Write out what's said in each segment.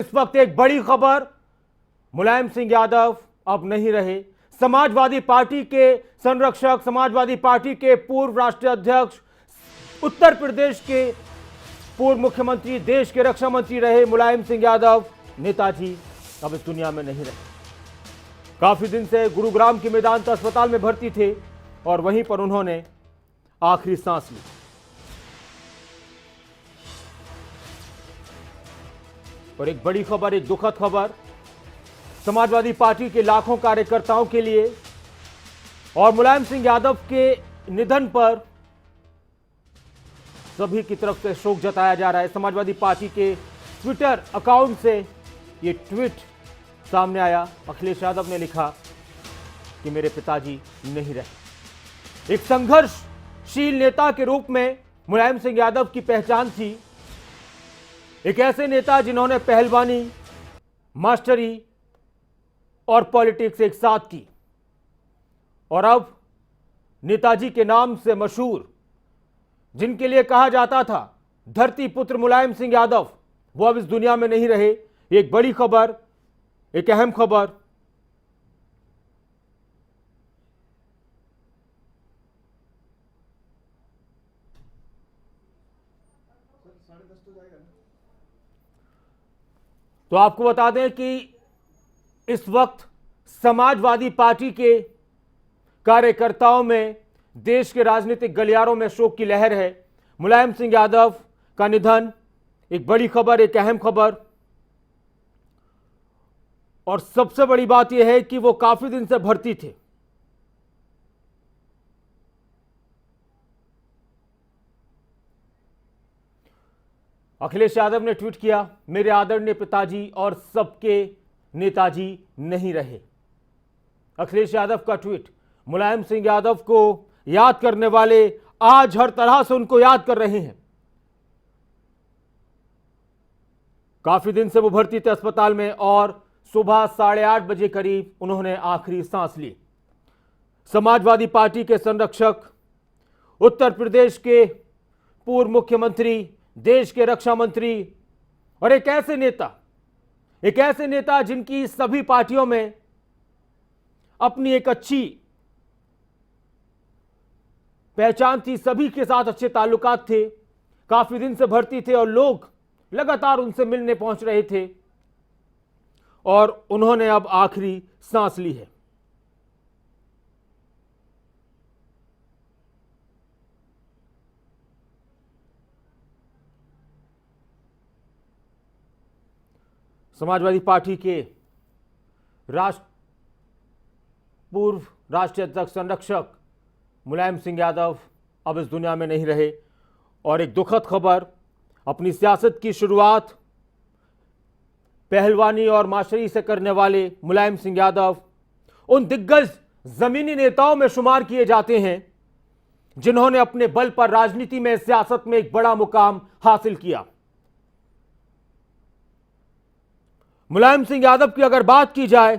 इस वक्त एक बड़ी खबर, मुलायम सिंह यादव अब नहीं रहे। समाजवादी पार्टी के संरक्षक, समाजवादी पार्टी के पूर्व राष्ट्रीय अध्यक्ष, उत्तर प्रदेश के पूर्व मुख्यमंत्री, देश के रक्षा मंत्री रहे मुलायम सिंह यादव, नेताजी अब इस दुनिया में नहीं रहे। काफी दिन से गुरुग्राम के मेदांता अस्पताल में भर्ती थे और वहीं पर उन्होंने आखिरी सांस ली। और एक बड़ी खबर, एक दुखद खबर समाजवादी पार्टी के लाखों कार्यकर्ताओं के लिए, और मुलायम सिंह यादव के निधन पर सभी की तरफ से शोक जताया जा रहा है। समाजवादी पार्टी के ट्विटर अकाउंट से ये ट्वीट सामने आया। अखिलेश यादव ने लिखा कि मेरे पिताजी नहीं रहे। एक संघर्षशील नेता के रूप में मुलायम सिंह यादव की पहचान थी। एक ऐसे नेता जिन्होंने पहलवानी, मास्टरी और पॉलिटिक्स एक साथ की, और अब नेताजी के नाम से मशहूर, जिनके लिए कहा जाता था धरती पुत्र मुलायम सिंह यादव, वो अब इस दुनिया में नहीं रहे। एक बड़ी खबर, एक अहम खबर। तो आपको बता दें कि इस वक्त समाजवादी पार्टी के कार्यकर्ताओं में, देश के राजनीतिक गलियारों में शोक की लहर है। मुलायम सिंह यादव का निधन एक बड़ी खबर, एक अहम खबर। और सबसे बड़ी बात यह है कि वो काफी दिन से भर्ती थे। अखिलेश यादव ने ट्वीट किया, मेरे आदरणीय पिताजी और सबके नेताजी नहीं रहे। अखिलेश यादव का ट्वीट। मुलायम सिंह यादव को याद करने वाले आज हर तरह से उनको याद कर रहे हैं। काफी दिन से वो भर्ती थे अस्पताल में और सुबह 8:30 बजे करीब उन्होंने आखिरी सांस ली। समाजवादी पार्टी के संरक्षक, उत्तर प्रदेश के पूर्व मुख्यमंत्री, देश के रक्षा मंत्री, और एक ऐसे नेता जिनकी सभी पार्टियों में अपनी एक अच्छी पहचान थी, सभी के साथ अच्छे ताल्लुकात थे, काफी दिन से भर्ती थे और लोग लगातार उनसे मिलने पहुंच रहे थे, और उन्होंने अब आखिरी सांस ली है। समाजवादी पार्टी के पूर्व राष्ट्रीय अध्यक्ष, संरक्षक मुलायम सिंह यादव अब इस दुनिया में नहीं रहे। और एक दुखद खबर, अपनी सियासत की शुरुआत पहलवानी और मास्टरी से करने वाले मुलायम सिंह यादव उन दिग्गज जमीनी नेताओं में शुमार किए जाते हैं जिन्होंने अपने बल पर राजनीति में, सियासत में एक बड़ा मुकाम हासिल किया। मुलायम सिंह यादव की अगर बात की जाए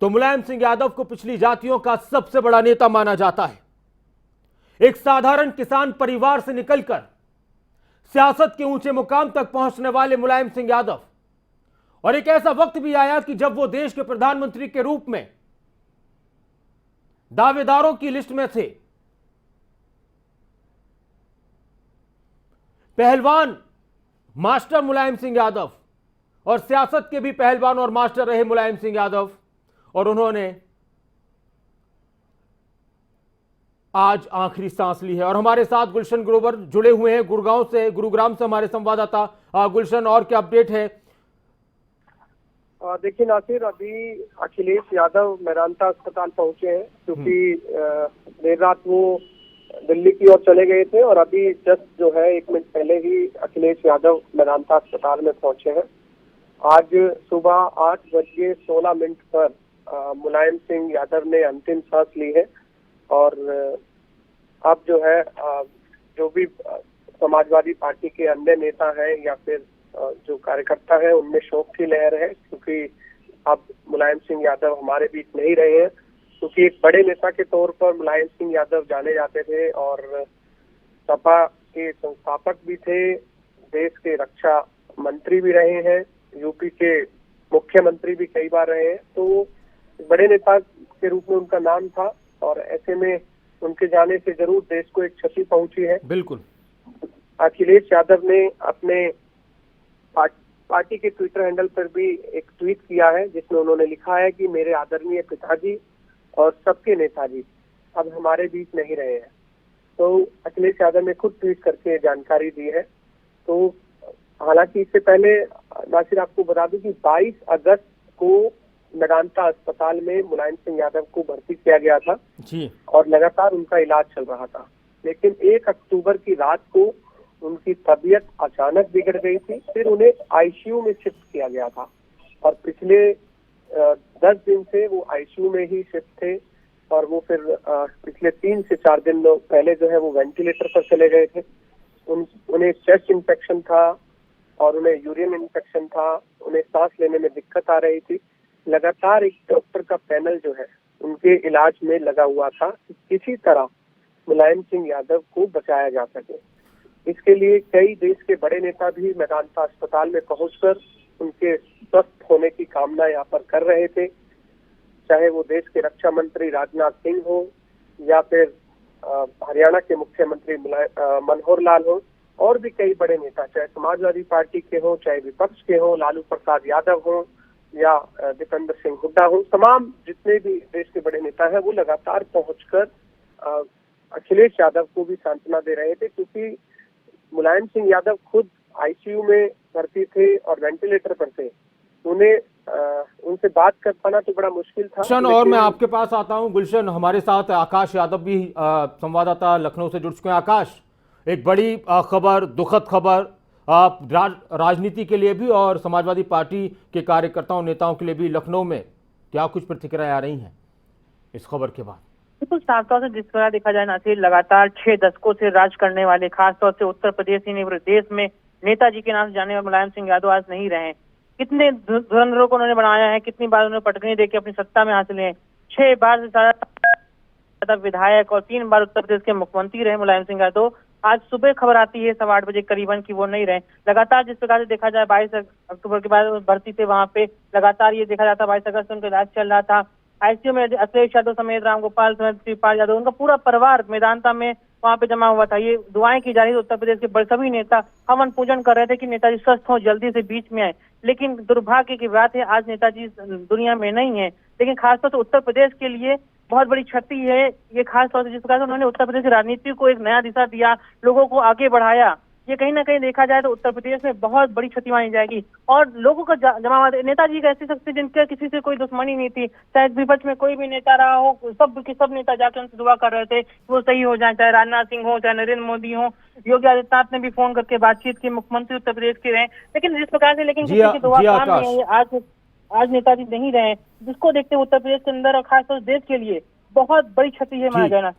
तो मुलायम सिंह यादव को पिछली जातियों का सबसे बड़ा नेता माना जाता है। एक साधारण किसान परिवार से निकलकर सियासत के ऊंचे मुकाम तक पहुंचने वाले मुलायम सिंह यादव, और एक ऐसा वक्त भी आया कि जब वो देश के प्रधानमंत्री के रूप में दावेदारों की लिस्ट में थे। पहलवान, मास्टर मुलायम सिंह यादव, और सियासत के भी पहलवान और मास्टर रहे मुलायम सिंह यादव, और उन्होंने आज आखिरी सांस ली है। और हमारे साथ गुलशन ग्रोवर जुड़े हुए हैं गुरुग्राम से हमारे संवाददाता। गुलशन, और क्या अपडेट है? देखिए नासिर, अभी अखिलेश यादव मेदांता अस्पताल पहुंचे हैं, क्योंकि देर रात वो दिल्ली की ओर चले गए थे, और अभी जस्ट जो है 1 मिनट पहले ही अखिलेश यादव मेदांता अस्पताल में पहुंचे हैं। आज सुबह 8:16 पर मुलायम सिंह यादव ने अंतिम सांस ली है, और अब जो है जो भी समाजवादी पार्टी के अन्य नेता हैं या फिर जो कार्यकर्ता है, उनमें शोक की लहर है, क्योंकि अब मुलायम सिंह यादव हमारे बीच नहीं रहे हैं। क्योंकि एक बड़े नेता के तौर पर मुलायम सिंह यादव जाने जाते थे, और सपा के संस्थापक भी थे, देश के रक्षा मंत्री भी रहे हैं, यूपी के मुख्यमंत्री भी कई बार रहे हैं, तो बड़े नेता के रूप में उनका नाम था और ऐसे में उनके जाने से जरूर देश को एक क्षति पहुंची है। बिल्कुल। अखिलेश यादव ने अपने पार्टी के ट्विटर हैंडल पर भी एक ट्वीट किया है जिसमें उन्होंने लिखा है कि मेरे आदरणीय पिताजी और सबके नेताजी अब हमारे बीच नहीं रहे हैं। तो अखिलेश यादव ने खुद ट्वीट करके जानकारी दी है। तो हालांकि इससे पहले नासिर आपको बता दूं कि 22 अगस्त को मेदांता अस्पताल में मुलायम सिंह यादव को भर्ती किया गया था जी, और लगातार उनका इलाज चल रहा था, लेकिन 1 अक्टूबर की रात को उनकी तबीयत अचानक बिगड़ गई थी। फिर उन्हें आईसीयू में शिफ्ट किया गया था और पिछले 10 दिन से वो आईसीयू में ही शिफ्ट थे और वो फिर पिछले 3 से 4 दिन पहले जो है वो वेंटिलेटर पर चले गए थे। उन्हें चेस्ट इन्फेक्शन था और उन्हें यूरिन इन्फेक्शन था, उन्हें सांस लेने में दिक्कत आ रही थी। लगातार एक डॉक्टर का पैनल जो है उनके इलाज में लगा हुआ था कि किसी तरह मुलायम सिंह यादव को बचाया जा सके। इसके लिए कई देश के बड़े नेता भी मेदांता अस्पताल में पहुंचकर उनके स्वस्थ होने की कामना यहाँ पर कर रहे थे, चाहे वो देश के रक्षा मंत्री राजनाथ सिंह हो या फिर हरियाणा के मुख्यमंत्री मनोहर लाल हो और भी कई बड़े नेता, चाहे समाजवादी पार्टी के हो, चाहे विपक्ष के हो, लालू प्रसाद यादव हो या दीपेंद्र सिंह हुड्डा हो, तमाम जितने भी देश के बड़े नेता हैं वो लगातार पहुंचकर अखिलेश यादव को भी सांत्वना दे रहे थे, क्योंकि मुलायम सिंह यादव खुद आईसीयू में भर्ती थे और वेंटिलेटर पर थे। उन्हें उनसे बात कर पाना तो बड़ा मुश्किल था। गुलशन, और मैं आपके पास आता हूं। गुलशन, हमारे साथ आकाश यादव भी संवाददाता लखनऊ से जुड़ चुके हैं। आकाश, एक बड़ी खबर, दुखद खबर राजनीति के लिए भी और समाजवादी पार्टी के कार्यकर्ताओं नेताओं के लिए भी लखनऊ में क्या कुछ प्रतिक्रियाएं आ रही हैं इस खबर के बाद? बिल्कुल साफ तौर से जिस तरह देखा जाए नासिर, लगातार 6 दशकों से राज करने वाले, खासतौर से उत्तर प्रदेश ही नहीं पूरे देश में नेताजी के नाम से जाने वाले मुलायम सिंह यादव आज नहीं रहे। कितने धुरंधरों को उन्होंने बनाया है, कितनी बार उन्होंने पटकनी देके अपनी सत्ता में हासिल है। 6 बार से ज्यादा विधायक और 3 बार उत्तर प्रदेश के मुख्यमंत्री रहे मुलायम सिंह यादव। आज सुबह खबर आती है 8:15 बजे करीबन की वो नहीं रहे। लगातार जिस प्रकार से देखा जाए 22 अक्टूबर के बाद भर्ती थे वहां पे, लगातार ये देखा जाता 22 अगस्त उनका इलाज चल रहा था। आईसीयू में अखिलेश यादव समेत रामगोपाल समेत शिवपाल यादव, उनका पूरा परिवार मेदांता में वहां पे जमा हुआ था। ये दुआएं की जा रही थी, उत्तर प्रदेश के सभी नेता हवन पूजन कर रहे थे कि नेताजी स्वस्थ हों, जल्दी से बीच में आए। लेकिन दुर्भाग्य की बात है आज नेताजी दुनिया में नहीं है। लेकिन खासतौर से उत्तर प्रदेश के लिए बहुत बड़ी क्षति है ये, खासतौर से जिस प्रकार से उन्होंने उत्तर प्रदेश की राजनीति को एक नया दिशा दिया, लोगों को आगे बढ़ाया, ये कहीं ना कहीं देखा जाए तो उत्तर प्रदेश में बहुत बड़ी क्षति मानी जाएगी। और लोगों का जमावट, नेताजी एक ऐसी शक्ति जिनके किसी से कोई दुश्मनी नहीं थी, चाहे विपक्ष में कोई भी नेता रहा हो, सब नेता जाकर उनसे दुआ कर रहे थे वो सही हो जाए, चाहे राजनाथ सिंह हो, चाहे नरेंद्र मोदी हो, योगी आदित्यनाथ ने भी फोन करके बातचीत की, मुख्यमंत्री उत्तर प्रदेश के रहे। लेकिन जिस प्रकार से किसी की दुआ काम नहीं है, आज नेताजी नहीं रहे, जिसको देखते उत्तर प्रदेश के अंदर और खासतौर देश के लिए बहुत बड़ी क्षति है माना जाना।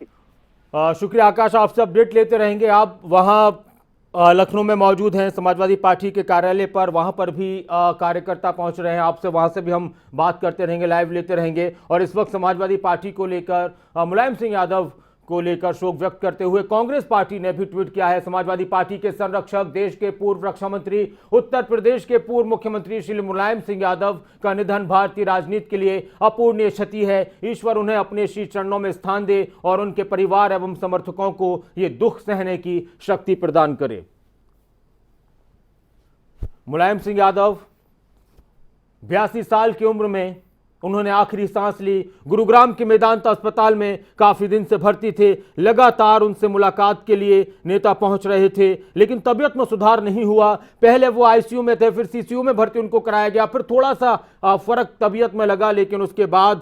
शुक्रिया आकाश, आपसे अपडेट लेते रहेंगे। आप वहाँ लखनऊ में मौजूद हैं समाजवादी पार्टी के कार्यालय पर, वहां पर भी कार्यकर्ता पहुंच रहे हैं। आपसे वहां से भी हम बात करते रहेंगे, लाइव लेते रहेंगे। और इस वक्त समाजवादी पार्टी को लेकर, मुलायम सिंह यादव को लेकर शोक व्यक्त करते हुए कांग्रेस पार्टी ने भी ट्वीट किया है। समाजवादी पार्टी के संरक्षक, देश के पूर्व रक्षा मंत्री, उत्तर प्रदेश के पूर्व मुख्यमंत्री श्री मुलायम सिंह यादव का निधन भारतीय राजनीति के लिए अपूरणीय क्षति है। ईश्वर उन्हें अपने श्री चरणों में स्थान दे और उनके परिवार एवं समर्थकों को ये दुख सहने की शक्ति प्रदान करे। मुलायम सिंह यादव 82 साल की उम्र में उन्होंने आखिरी सांस ली। गुरुग्राम के मेदांता अस्पताल में काफी दिन से भर्ती थे। लगातार उनसे मुलाकात के लिए नेता पहुंच रहे थे, लेकिन तबीयत में सुधार नहीं हुआ। पहले वो आईसीयू में थे, फिर सीसीयू में भर्ती उनको कराया गया, फिर थोड़ा सा फर्क तबीयत में लगा, लेकिन उसके बाद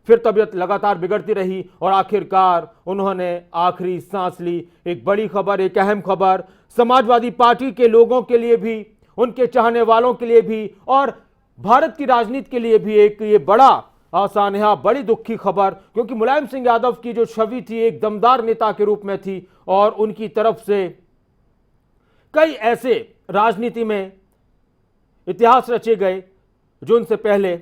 फिर तबीयत लगातार बिगड़ती रही और आखिरकार उन्होंने आखिरी सांस ली। एक बड़ी खबर, एक अहम खबर समाजवादी पार्टी के लोगों के लिए भी, उनके चाहने वालों के लिए भी और भारत की राजनीति के लिए भी एक ये बड़ा सानहा, बड़ी दुख की खबर, क्योंकि मुलायम सिंह यादव की जो छवि थी एक दमदार नेता के रूप में थी और उनकी तरफ से कई ऐसे राजनीति में इतिहास रचे गए जो उनसे पहले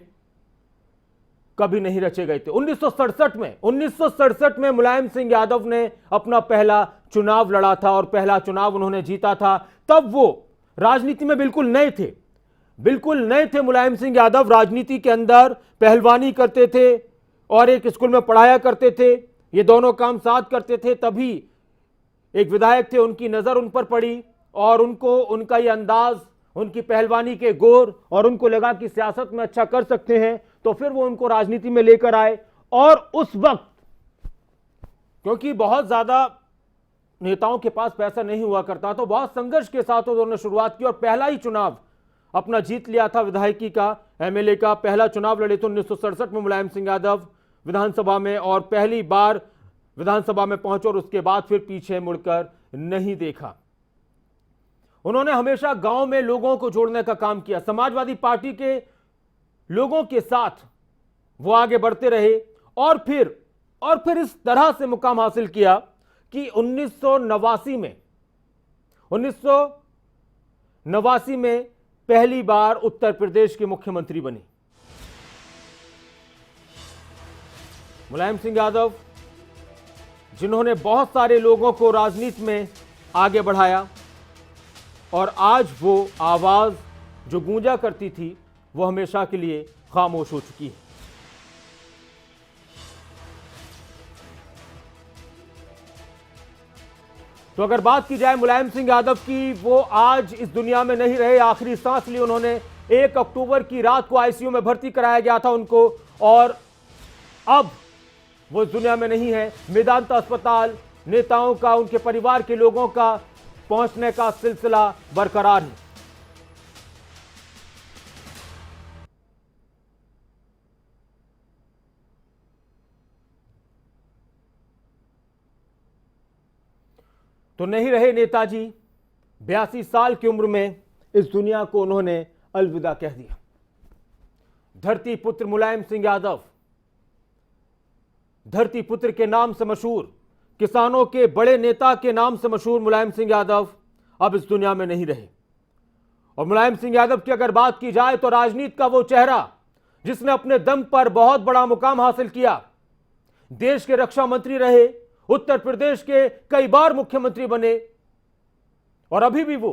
कभी नहीं रचे गए थे। 1967 में मुलायम सिंह यादव ने अपना पहला चुनाव लड़ा था और पहला चुनाव उन्होंने जीता था। तब वो राजनीति में बिल्कुल नए थे, बिल्कुल नए थे मुलायम सिंह यादव, राजनीति के अंदर पहलवानी करते थे और एक स्कूल में पढ़ाया करते थे, ये दोनों काम साथ करते थे। तभी एक विधायक थे, उनकी नजर उन पर पड़ी और उनको उनका ये अंदाज, उनकी पहलवानी के गोर, और उनको लगा कि सियासत में अच्छा कर सकते हैं, तो फिर वो उनको राजनीति में लेकर आए। और उस वक्त क्योंकि बहुत ज्यादा नेताओं के पास पैसा नहीं हुआ करता, तो बहुत संघर्ष के साथ उन्होंने शुरुआत की और पहला ही चुनाव अपना जीत लिया था। विधायकी का, एमएलए का पहला चुनाव लड़े थे 1967 में मुलायम सिंह यादव विधानसभा में, और पहली बार विधानसभा में पहुंचे और उसके बाद फिर पीछे मुड़कर नहीं देखा। उन्होंने हमेशा गांव में लोगों को जोड़ने का काम किया। समाजवादी पार्टी के लोगों के साथ वो आगे बढ़ते रहे और फिर इस तरह से मुकाम हासिल किया कि 1989 में पहली बार उत्तर प्रदेश के मुख्यमंत्री बने। मुलायम सिंह यादव, जिन्होंने बहुत सारे लोगों को राजनीति में आगे बढ़ाया, और आज वो आवाज जो गूंजा करती थी वो हमेशा के लिए खामोश हो चुकी है। तो अगर बात की जाए मुलायम सिंह यादव की, वो आज इस दुनिया में नहीं रहे। आखिरी सांस ली उन्होंने 1 अक्टूबर की रात को आईसीयू में भर्ती कराया गया था उनको, और अब वो इस दुनिया में नहीं है। मेदांता अस्पताल, नेताओं का, उनके परिवार के लोगों का पहुंचने का सिलसिला बरकरार है। तो नहीं रहे नेताजी। 82 साल की उम्र में इस दुनिया को उन्होंने अलविदा कह दिया। धरती पुत्र मुलायम सिंह यादव, धरती पुत्र के नाम से मशहूर, किसानों के बड़े नेता के नाम से मशहूर मुलायम सिंह यादव अब इस दुनिया में नहीं रहे। और मुलायम सिंह यादव की अगर बात की जाए तो राजनीति का वो चेहरा जिसने अपने दम पर बहुत बड़ा मुकाम हासिल किया, देश के रक्षा मंत्री रहे, उत्तर प्रदेश के कई बार मुख्यमंत्री बने, और अभी भी वो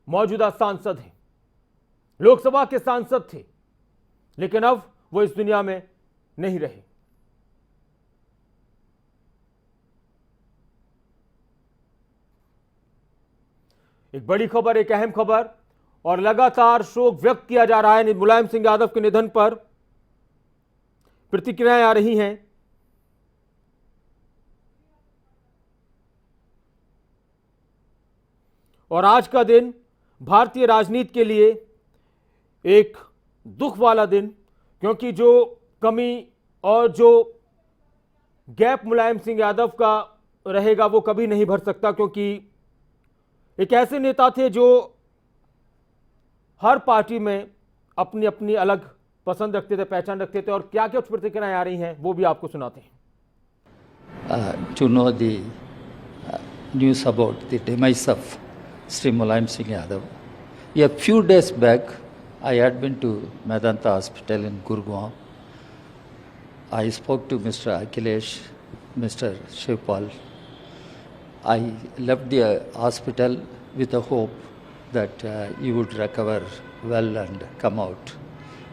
मौजूदा सांसद हैं, लोकसभा के सांसद थे, लेकिन अब वो इस दुनिया में नहीं रहे। एक बड़ी खबर, एक अहम खबर, और लगातार शोक व्यक्त किया जा रहा है मुलायम सिंह यादव के निधन पर। प्रतिक्रियाएं आ रही हैं। और आज का दिन भारतीय राजनीति के लिए एक दुख वाला दिन, क्योंकि जो कमी और जो गैप मुलायम सिंह यादव का रहेगा वो कभी नहीं भर सकता, क्योंकि एक ऐसे नेता थे जो हर पार्टी में अपनी अपनी अलग पसंद रखते थे, पहचान रखते थे। और क्या क्या प्रतिक्रियाएं आ रही हैं वो भी आपको सुनाते हैं। To know the news about the demise of Sri Mulayam Singh Yadav. A few days back, I had been to Medanta Hospital in Gurgaon. I spoke to Mr. Akhilesh, Mr. Shivpal. I left the hospital with the hope that he would recover well and come out.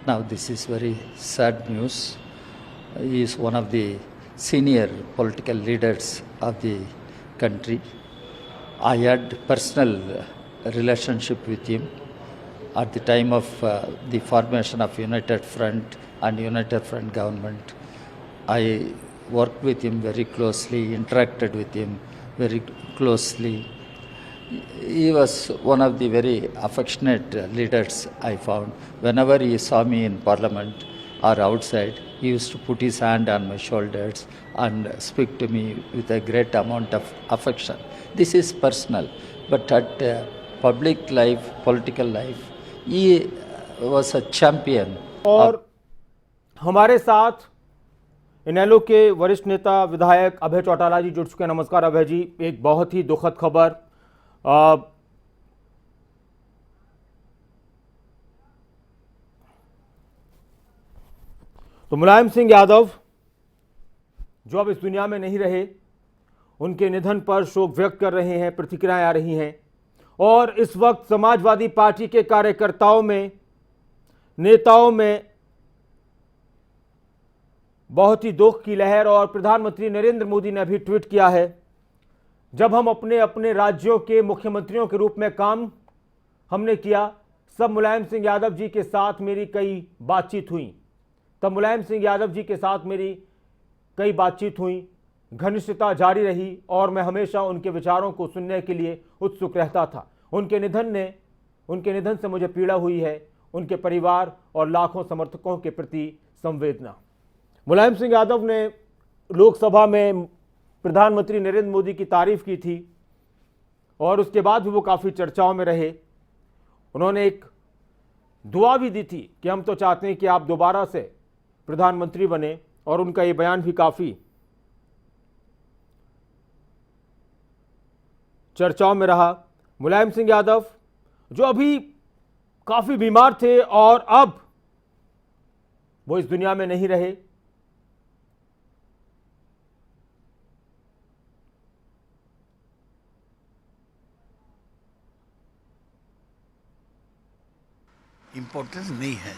Now this is very sad news. He is one of the senior political leaders of the country. I had personal relationship with him at the time of the formation of United Front and United Front government. I worked with him very closely, interacted with him very closely. He was one of the very affectionate leaders I found. Whenever he saw me in parliament or outside, he used to put his hand on my shoulders and speak to me with a great amount of affection. This is personal, but at public life, political life, he was a champion. और हमारे साथ इनेलो के वरिष्ठ नेता विधायक अभय चौटाला जी जुड़ चुके हैं। नमस्कार अभय जी। एक बहुत ही दुखद खबर, तो मुलायम सिंह यादव जो अब इस दुनिया में नहीं रहे, उनके निधन पर शोक व्यक्त कर रहे हैं, प्रतिक्रियाएं आ रही हैं। और इस वक्त समाजवादी पार्टी के कार्यकर्ताओं में, नेताओं में बहुत ही दुख की लहर। और प्रधानमंत्री नरेंद्र मोदी ने भी ट्वीट किया है, जब हम अपने अपने राज्यों के मुख्यमंत्रियों के रूप में काम हमने किया, सब मुलायम सिंह यादव जी के साथ मेरी कई बातचीत हुई, तब मुलायम सिंह यादव जी के साथ मेरी कई बातचीत हुई, घनिष्ठता जारी रही और मैं हमेशा उनके विचारों को सुनने के लिए उत्सुक रहता था। उनके निधन से मुझे पीड़ा हुई है, उनके परिवार और लाखों समर्थकों के प्रति संवेदना। मुलायम सिंह यादव ने लोकसभा में प्रधानमंत्री नरेंद्र मोदी की तारीफ की थी और उसके बाद भी वो काफ़ी चर्चाओं में रहे। उन्होंने एक दुआ भी दी थी कि हम तो चाहते हैं कि आप दोबारा से प्रधानमंत्री बने, और उनका ये बयान भी काफ़ी चर्चाओं में रहा। मुलायम सिंह यादव जो अभी काफ़ी बीमार थे और अब वो इस दुनिया में नहीं रहे। इम्पोर्टेंस नहीं है।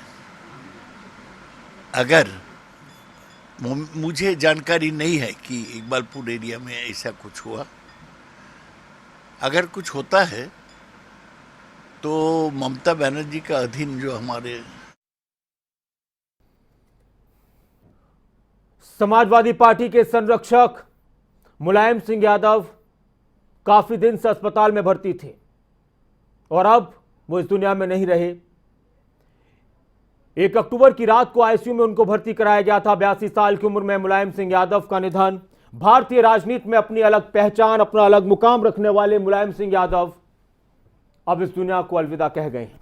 अगर मुझे जानकारी नहीं है कि इकबालपुर एरिया में ऐसा कुछ हुआ, अगर कुछ होता है तो ममता बनर्जी का अधीन जो हमारे समाजवादी पार्टी के संरक्षक मुलायम सिंह यादव काफी दिन से अस्पताल में भर्ती थे और अब वो इस दुनिया में नहीं रहे। 1 अक्टूबर की रात को आईसीयू में उनको भर्ती कराया गया था। 82 साल की उम्र में मुलायम सिंह यादव का निधन। भारतीय राजनीति में अपनी अलग पहचान, अपना अलग मुकाम रखने वाले मुलायम सिंह यादव अब इस दुनिया को अलविदा कह गए हैं।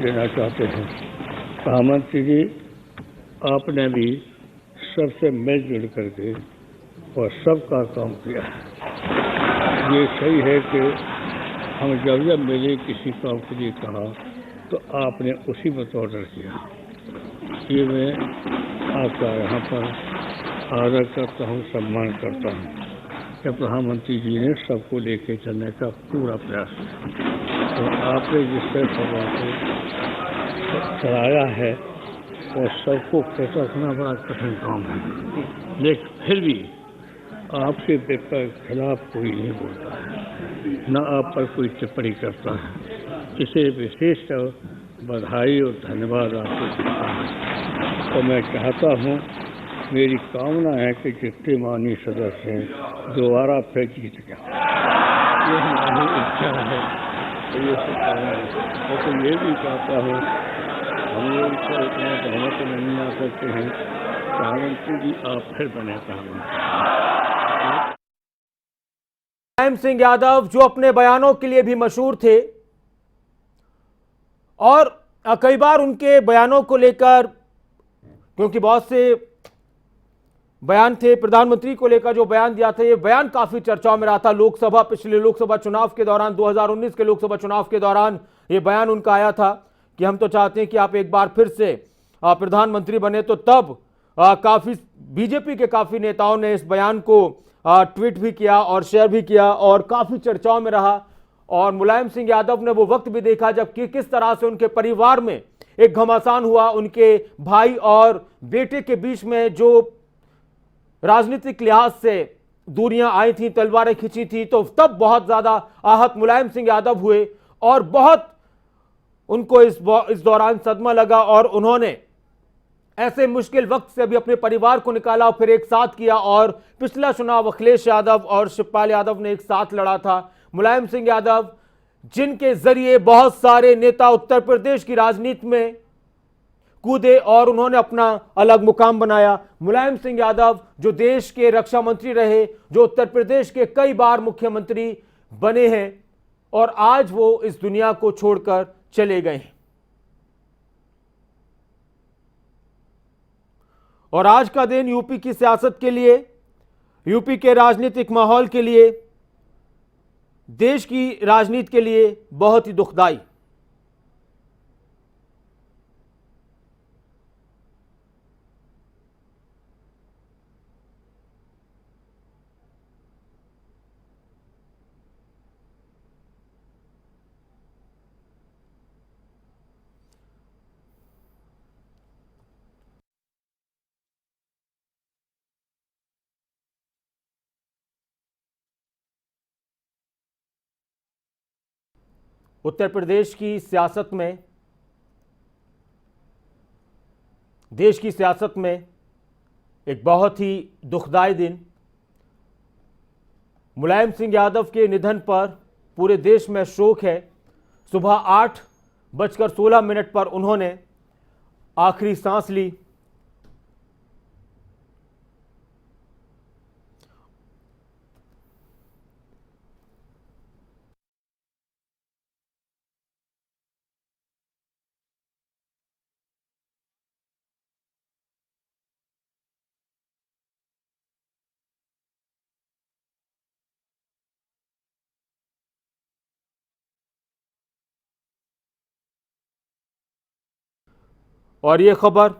देना चाहते हैं प्रधानमंत्री जी, आपने भी सबसे मिलजुल करके और सबका काम किया। ये सही है कि हम जब मिले किसी काम के लिए कहा तो आपने उसी में ऑर्डर किया। ये मैं आपका यहाँ पर आदर करता हूँ, सम्मान करता हूँ कि प्रधानमंत्री जी ने सबको लेके चलने का पूरा प्रयास किया। तो आपने जिस तरह सभा को चलाया है और सबको खुश रखना बड़ा कठिन काम है, लेकिन फिर भी आपके खिलाफ कोई नहीं बोलता है, न आप पर कोई टिप्पणी करता है। इसे विशेष बधाई और धन्यवाद आपको देता हूँ। तो मैं चाहता हूँ, मेरी कामना है कि जितने माननीय सदस्य हैं दोबारा फिर जीत गया, ये हमारी इच्छा है। तो ये और तो ये भी चाहता हूँ, हम लोग इतना बहुमत नहीं आ सकते हैं, प्रधानमंत्री जी आप फिर बने प्रधानमंत्री। मुलायम सिंह यादव जो अपने बयानों के लिए भी मशहूर थे और कई बार उनके बयानों को लेकर, क्योंकि बहुत से बयान थे प्रधानमंत्री को लेकर, जो बयान दिया था ये बयान काफी चर्चाओं में रहा था। पिछले लोकसभा चुनाव के दौरान, 2019 के लोकसभा चुनाव के दौरान ये बयान उनका आया था कि हम तो चाहते हैं कि आप एक बार फिर से प्रधानमंत्री बने। तो तब काफी बीजेपी के काफी नेताओं ने इस बयान को ट्वीट भी किया और शेयर भी किया और काफी चर्चाओं में रहा। और मुलायम सिंह यादव ने वो वक्त भी देखा जब कि किस तरह से उनके परिवार में एक घमासान हुआ, उनके भाई और बेटे के बीच में जो राजनीतिक लिहाज से दूरियां आई थी, तलवारें खिंची थी, तो तब बहुत ज्यादा आहत मुलायम सिंह यादव हुए और बहुत उनको इस दौरान सदमा लगा और उन्होंने ऐसे मुश्किल वक्त से भी अपने परिवार को निकाला और फिर एक साथ किया। और पिछला चुनाव अखिलेश यादव और शिवपाल यादव ने एक साथ लड़ा था। मुलायम सिंह यादव जिनके जरिए बहुत सारे नेता उत्तर प्रदेश की राजनीति में कूदे और उन्होंने अपना अलग मुकाम बनाया। मुलायम सिंह यादव जो देश के रक्षा मंत्री रहे, जो उत्तर प्रदेश के कई बार मुख्यमंत्री बने हैं और आज वो इस दुनिया को छोड़कर चले गए हैं। और आज का दिन यूपी की सियासत के लिए, यूपी के राजनीतिक माहौल के लिए, देश की राजनीति के लिए बहुत ही दुखदाई। उत्तर प्रदेश की सियासत में, देश की सियासत में एक बहुत ही दुखदाई दिन। मुलायम सिंह यादव के निधन पर पूरे देश में शोक है। सुबह 8:16 पर उन्होंने आखिरी सांस ली। और ये खबर,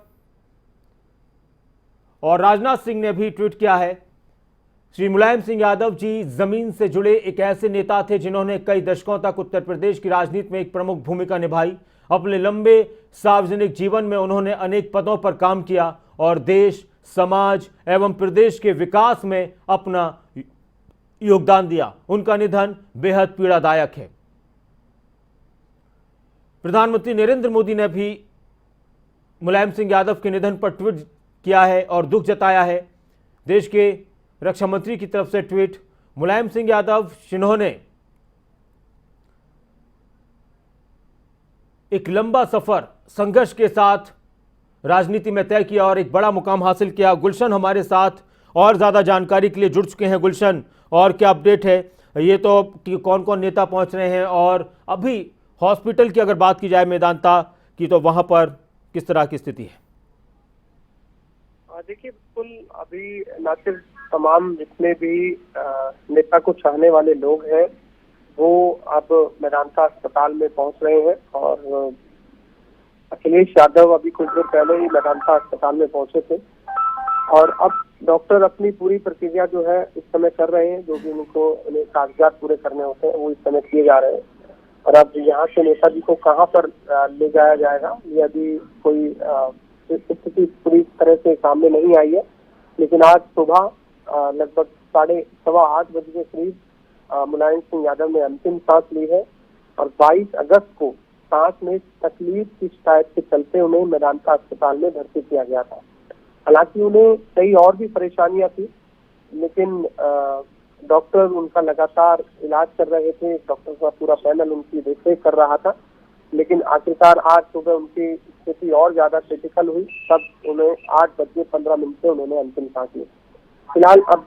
और राजनाथ सिंह ने भी ट्वीट किया है। श्री मुलायम सिंह यादव जी जमीन से जुड़े एक ऐसे नेता थे जिन्होंने कई दशकों तक उत्तर प्रदेश की राजनीति में एक प्रमुख भूमिका निभाई। अपने लंबे सार्वजनिक जीवन में उन्होंने अनेक पदों पर काम किया और देश, समाज एवं प्रदेश के विकास में अपना योगदान दिया। उनका निधन बेहद पीड़ादायक है। प्रधानमंत्री नरेंद्र मोदी ने भी मुलायम सिंह यादव के निधन पर ट्वीट किया है और दुख जताया है। देश के रक्षा मंत्री की तरफ से ट्वीट। मुलायम सिंह यादव जिन्होंने एक लंबा सफर संघर्ष के साथ राजनीति में तय किया और एक बड़ा मुकाम हासिल किया। गुलशन हमारे साथ और ज्यादा जानकारी के लिए जुड़ चुके हैं। गुलशन, और क्या अपडेट है? ये तो कि कौन कौन नेता पहुंच रहे हैं, और अभी हॉस्पिटल की अगर बात की जाए मेदांता की, तो वहां पर किस तरह की स्थिति है? देखिए, बिल्कुल अभी न सिर्फ तमाम जितने भी नेता को चाहने वाले लोग हैं वो अब मेदांता अस्पताल में पहुंच रहे हैं, और अखिलेश यादव अभी कुछ देर पहले ही मेदांता अस्पताल में पहुंचे थे, और अब डॉक्टर अपनी पूरी प्रक्रिया जो है इस समय कर रहे हैं। जो भी उन्हें कागजात पूरे करने होते हैं वो इस समय किए जा रहे हैं। और अब यहाँ से नेताजी को कहाँ पर ले जाया जाएगा, ये अभी कोई स्थिति पूरी तरह से सामने नहीं आई है। लेकिन आज सुबह लगभग 8:15 बजे के करीब मुलायम सिंह यादव ने अंतिम सांस ली है, और 22 अगस्त को सांस में तकलीफ की शिकायत के चलते उन्हें मेदांता अस्पताल में भर्ती किया गया था। हालांकि उन्हें कई और भी परेशानियां थी, लेकिन डॉक्टर उनका लगातार इलाज कर रहे थे। डॉक्टर का पूरा पैनल उनकी देखरेख कर रहा था, लेकिन आखिरकार आज सुबह उनकी स्थिति और ज्यादा क्रिटिकल हुई। तब उन्हें 8:15 पे उन्होंने अंतिम सांस ली। फिलहाल अब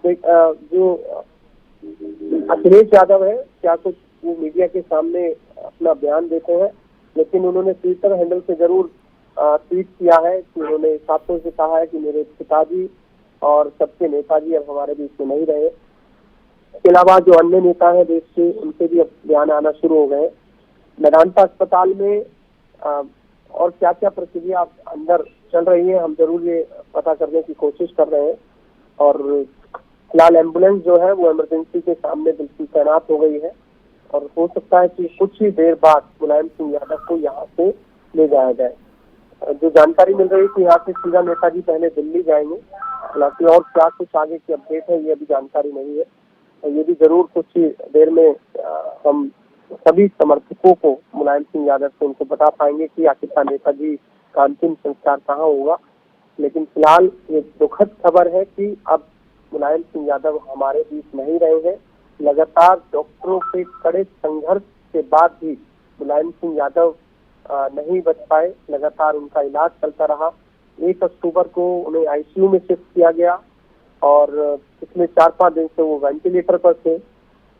जो अखिलेश यादव है, क्या कुछ वो मीडिया के सामने अपना बयान देते हैं, लेकिन उन्होंने ट्विटर हैंडल से जरूर ट्वीट किया है कि उन्होंने साथियों से कहा है कि मेरे पिताजी और सबके नेताजी अब हमारे बीच में नहीं रहे। इसके अलावा जो अन्य नेता है देश के, उनके भी अब बयान आना शुरू हो गए। मेदांता अस्पताल में और क्या क्या प्रक्रिया अंदर चल रही है, हम जरूर ये पता करने की कोशिश कर रहे हैं। और फिलहाल एम्बुलेंस जो है वो इमरजेंसी के सामने बिल्कुल तैनात हो गई है, और हो सकता है कि कुछ ही देर बाद मुलायम सिंह यादव को यहाँ से ले जाया जाए। जो जानकारी मिल रही है कि यहाँ से सीधा नेताजी पहले दिल्ली जाएंगे। हालांकि और क्या कुछ आगे की अपडेट है ये अभी जानकारी नहीं है। ये भी जरूर कुछ ही देर में हम सभी समर्थकों को मुलायम सिंह यादव से उनको बता पाएंगे कि आखिरकार नेताजी का अंतिम संस्कार कहाँ होगा। लेकिन फिलहाल ये दुखद खबर है कि अब मुलायम सिंह यादव हमारे बीच नहीं रहे हैं। लगातार डॉक्टरों के कड़े संघर्ष के बाद भी मुलायम सिंह यादव नहीं बच पाए। लगातार उनका इलाज चलता रहा। 1 अक्टूबर को उन्हें आईसीयू में शिफ्ट किया गया, और पिछले 4-5 दिन से वो वेंटिलेटर पर थे,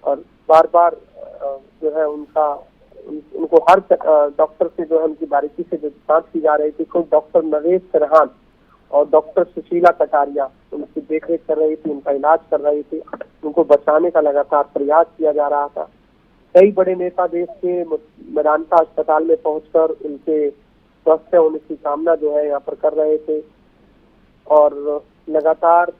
और बार बार जो है उनको हर डॉक्टर से जो है उनकी बारीकी से जांच की जा रही थी। खुद डॉक्टर नरेश सरहान और डॉक्टर सुशीला कटारिया उनकी देखरेख कर रही थी, उनका इलाज कर रही थी, उनको बचाने का लगातार प्रयास किया जा रहा था। कई बड़े नेता देश के मेदांता अस्पताल में पहुंचकर उनके स्वस्थ होने की कामना जो है यहाँ पर कर रहे थे, और लगातार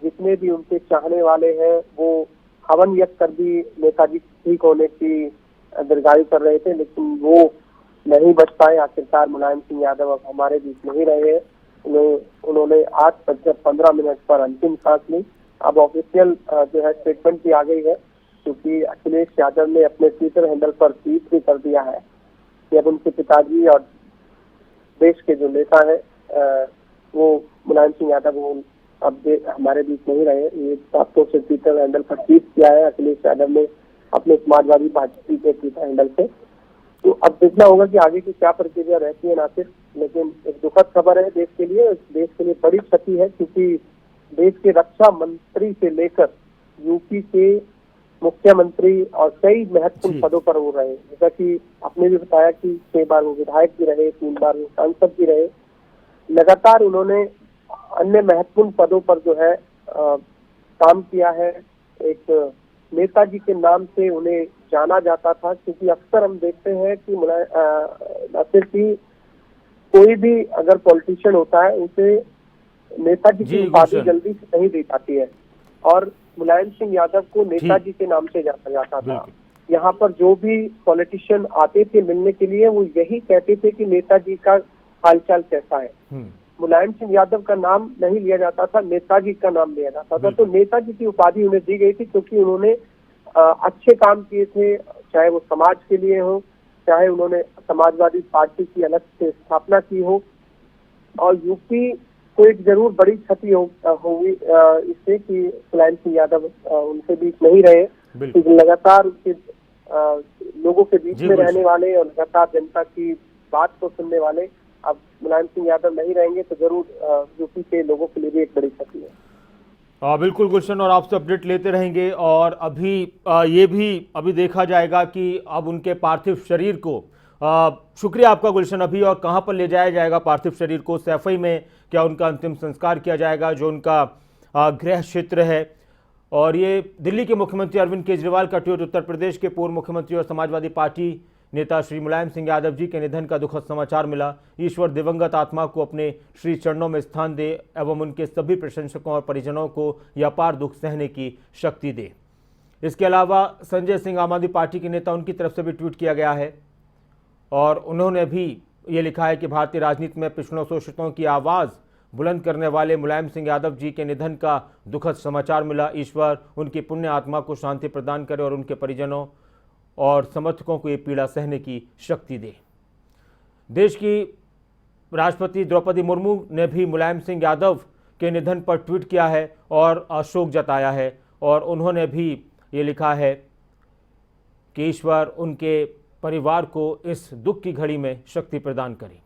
जितने भी उनके चाहने वाले हैं वो हवन यज्ञ कर भी नेताजी ठीक होने की दीर्घायु कर रहे थे, लेकिन वो नहीं बच पाए। आखिरकार मुलायम सिंह यादव अब हमारे बीच नहीं रहे हैं। उन्होंने 8:15 पर अंतिम सांस ली। अब ऑफिशियल जो है स्टेटमेंट भी आ गई है क्योंकि अखिलेश यादव ने अपने ट्विटर हैंडल पर ट्वीट भी कर दिया है कि अब उनके पिताजी और देश के जो नेता है वो मुलायम सिंह यादव वो अब हमारे बीच नहीं रहे। ये सातों से ट्विटर हैंडल पर ट्वीट किया है अखिलेश यादव ने अपने समाजवादी पार्टी के ट्विटर हैंडल से। तो अब देखना होगा कि आगे की क्या प्रक्रिया रहती है नासिर, लेकिन एक दुखद खबर है देश के लिए बड़ी क्षति है, क्योंकि देश के रक्षा मंत्री से लेकर यूपी के मुख्यमंत्री और कई महत्वपूर्ण पदों पर वो रहे। जैसा कि आपने भी बताया कि 6 बार वो विधायक भी रहे, 3 बार वो सांसद भी रहे। लगातार उन्होंने अन्य महत्वपूर्ण पदों पर जो है काम किया है। एक नेताजी के नाम से उन्हें जाना जाता था, क्योंकि अक्सर हम देखते हैं कि नासिर की कोई भी अगर पॉलिटिशियन होता है उसे नेताजी की उपाधि जल्दी से नहीं दी जाती है, और मुलायम सिंह यादव को नेताजी के नाम से जाना जाता था। यहाँ पर जो भी पॉलिटिशियन आते थे मिलने के लिए वो यही कहते थे कि नेताजी का हालचाल कैसा है। मुलायम सिंह यादव का नाम नहीं लिया जाता था, नेताजी का नाम लिया जाता था। तो नेताजी की उपाधि उन्हें दी गई थी क्योंकि उन्होंने अच्छे काम किए थे, चाहे वो समाज के लिए हो, चाहे उन्होंने समाजवादी पार्टी की अलग से स्थापना की हो। और यूपी को एक जरूर बड़ी क्षति होगी इससे कि मुलायम सिंह यादव उनके बीच नहीं रहे, क्योंकि लगातार उसके लोगों के बीच में रहने वाले और लगातार जनता की बात को सुनने वाले अब मुलायम सिंह यादव नहीं रहेंगे तो जरूर यूपी के लोगों के लिए भी एक बड़ी क्षति है। बिल्कुल गुलशन, और आपसे अपडेट लेते रहेंगे। और अभी ये भी अभी देखा जाएगा कि अब उनके पार्थिव शरीर को शुक्रिया आपका गुलशन, अभी और कहां पर ले जाया जाएगा पार्थिव शरीर को? सैफई में क्या उनका अंतिम संस्कार किया जाएगा, जो उनका गृह क्षेत्र है? और ये दिल्ली के मुख्यमंत्री अरविंद केजरीवाल का ट्वीट, उत्तर प्रदेश के पूर्व मुख्यमंत्री और समाजवादी पार्टी नेता श्री मुलायम सिंह यादव जी के निधन का दुखद समाचार मिला। ईश्वर दिवंगत आत्मा को अपने श्री चरणों में स्थान दे एवं उनके सभी प्रशंसकों और परिजनों को यह अपार दुख सहने की शक्ति दे। इसके अलावा संजय सिंह आम आदमी पार्टी के नेता, उनकी तरफ से भी ट्वीट किया गया है और उन्होंने भी ये लिखा है कि भारतीय राजनीति में पिछड़ों शोषितों की आवाज़ बुलंद करने वाले मुलायम सिंह यादव जी के निधन का दुखद समाचार मिला। ईश्वर उनकी पुण्य आत्मा को शांति प्रदान करे और उनके परिजनों और समर्थकों को ये पीड़ा सहने की शक्ति दे। देश की राष्ट्रपति द्रौपदी मुर्मू ने भी मुलायम सिंह यादव के निधन पर ट्वीट किया है और शोक जताया है, और उन्होंने भी ये लिखा है कि ईश्वर उनके परिवार को इस दुख की घड़ी में शक्ति प्रदान करे।